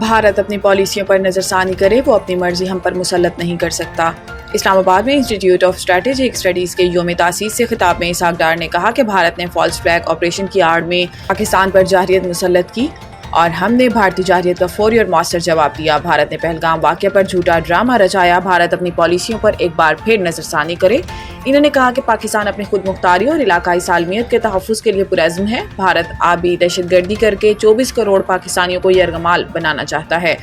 بھارت اپنی پالیسیوں پر نظر ثانی کرے، وہ اپنی مرضی ہم پر مسلط نہیں کر سکتا۔ اسلام آباد میں انسٹی ٹیوٹ آف اسٹریٹجک اسٹڈیز کے یوم تاسیس سے خطاب میں اسحاق ڈار نے کہا کہ بھارت نے فالس فلیگ آپریشن کی آڑ میں پاکستان پر جارحیت مسلط کی اور ہم نے بھارتی جارحیت کا فوری اور مؤثر جواب دیا۔ بھارت نے پہلگام واقعہ پر جھوٹا ڈرامہ رچایا، بھارت اپنی پالیسیوں پر ایک بار پھر نظر ثانی کرے۔ انہوں نے کہا کہ پاکستان اپنی خود مختاری اور علاقائی سالمیت کے تحفظ کے لیے پرعزم ہے۔ بھارت آبی دہشت گردی کر کے 24 کروڑ پاکستانیوں کو یرغمال بنانا چاہتا ہے۔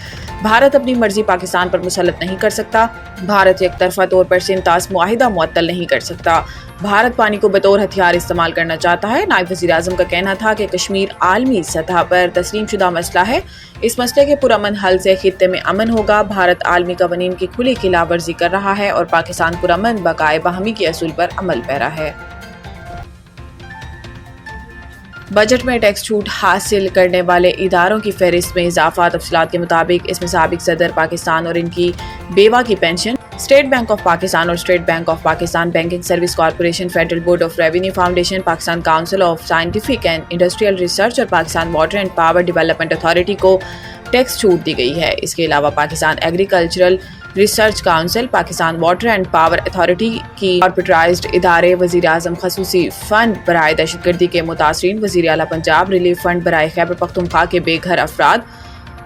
بھارت اپنی مرضی پاکستان پر مسلط نہیں کر سکتا۔ بھارت یک طرفہ طور پر سنتاس معاہدہ معطل نہیں کر سکتا۔ بھارت پانی کو بطور ہتھیار استعمال کرنا چاہتا ہے۔ نائب وزیر اعظم کا کہنا تھا کہ کشمیر عالمی سطح پر تسلیم شدہ مسئلہ ہے، اس مسئلے کے پرامن حل سے خطے میں امن ہوگا۔ بھارت عالمی قوانین کی کھلی خلاف ورزی کر رہا ہے اور پاکستان پرامن بقائے باہمی کے اصول پر عمل پیرا ہے۔ بجٹ میں ٹیکس چھوٹ حاصل کرنے والے اداروں کی فہرست میں اضافہ۔ تفصیلات کے مطابق اس میں سابق صدر پاکستان اور ان کی بیوہ کی pension, state bank of Pakistan اور state bank of Pakistan banking service corporation, federal board of revenue foundation, Pakistan council of scientific and industrial research اور Pakistan water and power development authority کو ٹیکس چھوٹ دی گئی ہے۔ اس کے علاوہ Pakistan agricultural research council, Pakistan water and power authority کی کارپوریٹائزڈ ادارے، وزیر اعظم خصوصی فنڈ برائے دہشت گردی کے متاثرین، وزیر اعلیٰ پنجاب ریلیف فنڈ برائے خیبر پختونخوا کے بے گھر افراد،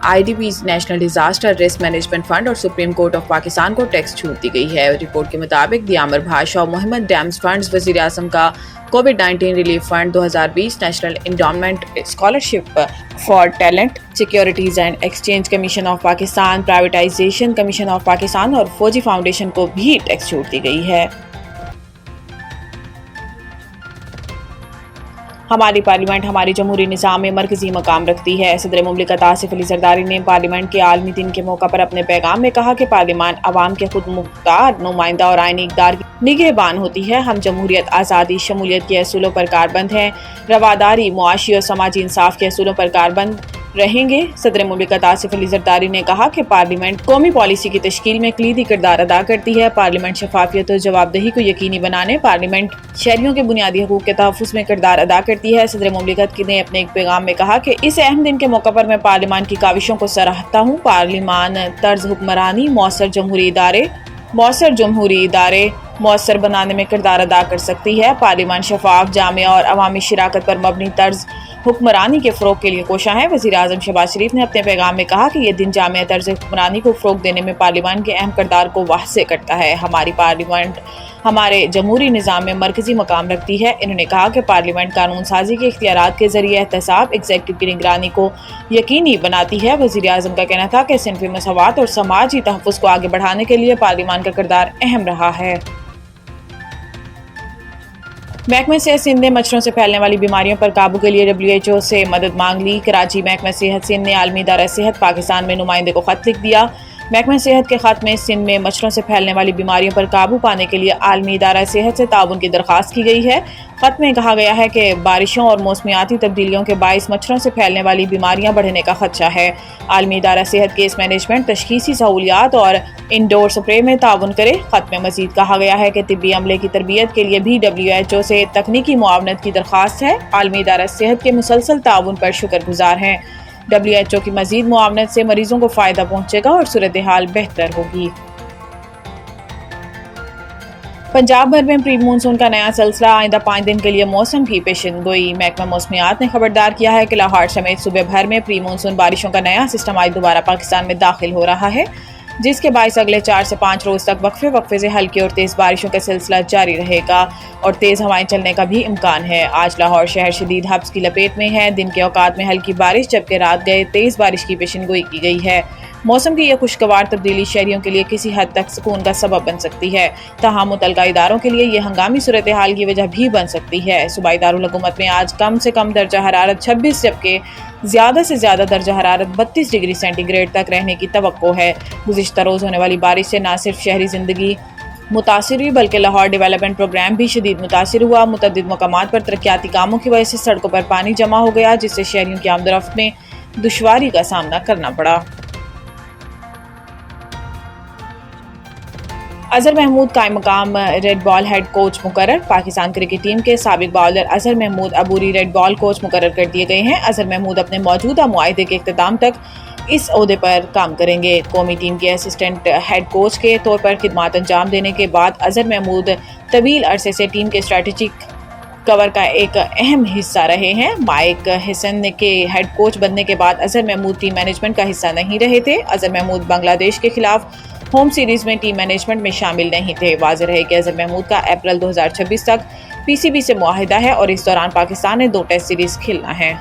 I D Ps, national disaster risk management fund اور سپریم کورٹ آف پاکستان کو ٹیکس چھوٹ دی گئی ہے۔ رپورٹ کے مطابق دیامر بھاشا اور محمد ڈیمز فنڈز، وزیر اعظم کا COVID relief fund 2020، national endowment scholarship for talent, securities and exchange commission of Pakistan, privatization commission of Pakistan اور فوجی فاؤنڈیشن کو بھی ٹیکس چھوٹ دی گئی ہے۔ ہماری پارلیمنٹ ہماری جمہوری نظام میں مرکزی مقام رکھتی ہے۔ صدر مملکت آصف علی زرداری نے پارلیمنٹ کے عالمی دن کے موقع پر اپنے پیغام میں کہا کہ پارلیمان عوام کے خود مختار نمائندہ اور آئینی اقدار کی نگہبان ہوتی ہے۔ ہم جمہوریت، آزادی، شمولیت کے اصولوں پر کاربند ہیں، رواداری، معاشی اور سماجی انصاف کے اصولوں پر کاربند رہیں گے۔ صدر مملکت آصف علی زرداری نے کہا کہ پارلیمنٹ قومی پالیسی کی تشکیل میں کلیدی کردار ادا کرتی ہے۔ پارلیمنٹ شفافیت اور جواب دہی کو یقینی بنانے، پارلیمنٹ شہریوں کے بنیادی حقوق کے تحفظ میں کردار ادا کرتی ہے۔ صدر مملکت نے اپنے ایک پیغام میں کہا کہ اس اہم دن کے موقع پر میں پارلیمان کی کاوشوں کو سراہتا ہوں۔ پارلیمان طرز حکمرانی مؤثر جمہوری ادارے مؤثر بنانے میں کردار ادا کر سکتی ہے۔ پارلیمان شفاف، جامع اور عوامی شراکت پر مبنی طرز حکمرانی کے فروغ کے لیے کوشاں ہے۔ وزیر اعظم شہباز شریف نے اپنے پیغام میں کہا کہ یہ دن جامع طرز حکمرانی کو فروغ دینے میں پارلیمان کے اہم کردار کو واضح کرتا ہے۔ ہماری پارلیمنٹ ہمارے جمہوری نظام میں مرکزی مقام رکھتی ہے۔ انہوں نے کہا کہ پارلیمنٹ قانون سازی کے اختیارات کے ذریعے احتساب، ایگزیکٹو کی نگرانی کو یقینی بناتی ہے۔ وزیر اعظم کا کہنا تھا کہ صنفی مساوات اور سماجی تحفظ کو آگے بڑھانے کے لیے پارلیمان کا کردار اہم رہا ہے۔ محکمہ صحت سندھ نے مچھروں سے پھیلنے والی بیماریوں پر قابو کے لیے WHO سے مدد مانگ لی۔ کراچی محکمہ صحت سندھ نے عالمی ادارہ صحت پاکستان میں نمائندے کو خط لکھ دیا۔ محکمہ صحت کے خط میں سندھ میں مچھروں سے پھیلنے والی بیماریوں پر قابو پانے کے لیے عالمی ادارہ صحت سے تعاون کی درخواست کی گئی ہے۔ خط میں کہا گیا ہے کہ بارشوں اور موسمیاتی تبدیلیوں کے باعث مچھروں سے پھیلنے والی بیماریاں بڑھنے کا خدشہ ہے۔ عالمی ادارہ صحت کیس مینجمنٹ، تشخیصی سہولیات اور انڈور سپرے میں تعاون کرے۔ خط میں مزید کہا گیا ہے کہ طبی عملے کی تربیت کے لیے بھی WHO سے تکنیکی معاونت کی درخواست ہے۔ عالمی ادارہ صحت کے مسلسل تعاون پر شکر گزار ہیں۔ WHO کی مزید معاونت سے مریضوں کو فائدہ پہنچے گا اور صورتحال بہتر ہوگی۔ پنجاب بھر میں پری مونسون کا نیا سلسلہ، آئندہ 5 دن کے لیے موسم کی پیشن گوئی۔ محکمہ موسمیات نے خبردار کیا ہے کہ لاہور سمیت صوبے بھر میں پری مونسون بارشوں کا نیا سسٹم آج دوبارہ پاکستان میں داخل ہو رہا ہے، جس کے باعث اگلے 4 سے 5 روز تک وقفے سے ہلکی اور تیز بارشوں کا سلسلہ جاری رہے گا اور تیز ہوائیں چلنے کا بھی امکان ہے۔ آج لاہور شہر شدید حبس کی لپیٹ میں ہے۔ دن کے اوقات میں ہلکی بارش جبکہ رات گئے تیز بارش کی پیشن گوئی کی گئی ہے۔ موسم کی یہ خوشگوار تبدیلی شہریوں کے لیے کسی حد تک سکون کا سبب بن سکتی ہے، تاہم متعلقہ اداروں کے لیے یہ ہنگامی صورتحال کی وجہ بھی بن سکتی ہے۔ صوبائی دارالحکومت میں آج کم سے کم درجہ حرارت 26 جبکہ زیادہ سے زیادہ درجہ حرارت 32 ڈگری سینٹی گریڈ تک رہنے کی توقع ہے۔ گزشتہ روز ہونے والی بارش سے نہ صرف شہری زندگی متاثر ہوئی بلکہ لاہور ڈیولپمنٹ پروگرام بھی شدید متاثر ہوا۔ متعدد مقامات پر ترقیاتی کاموں کی وجہ سے سڑکوں پر پانی جمع ہو گیا، جس سے شہریوں کی آمد و رفت میں دشواری کا سامنا کرنا پڑا۔ اظہر محمود قائم مقام ریڈ بال ہیڈ کوچ مقرر۔ پاکستان کرکٹ ٹیم کے سابق باؤلر اظہر محمود عبوری ریڈ بال کوچ مقرر کر دیے گئے ہیں۔ اظہر محمود اپنے موجودہ معاہدے کے اختتام تک اس عہدے پر کام کریں گے۔ قومی ٹیم کے اسسٹنٹ ہیڈ کوچ کے طور پر خدمات انجام دینے کے بعد اظہر محمود طویل عرصے سے ٹیم کے اسٹریٹجک کور کا ایک اہم حصہ رہے ہیں۔ مائک ہیسن کے ہیڈ کوچ بننے کے بعد اظہر محمود ٹیم مینجمنٹ کا حصہ نہیں رہے تھے۔ اظہر محمود بنگلہ دیش کے خلاف ہوم سیریز میں ٹیم مینجمنٹ میں شامل نہیں تھے۔ واضح رہے کہ اظہر محمود کا اپریل 2026 تک پی سی بی سے معاہدہ ہے اور اس دوران پاکستان نے 2 ٹیسٹ سیریز کھیلنا ہے۔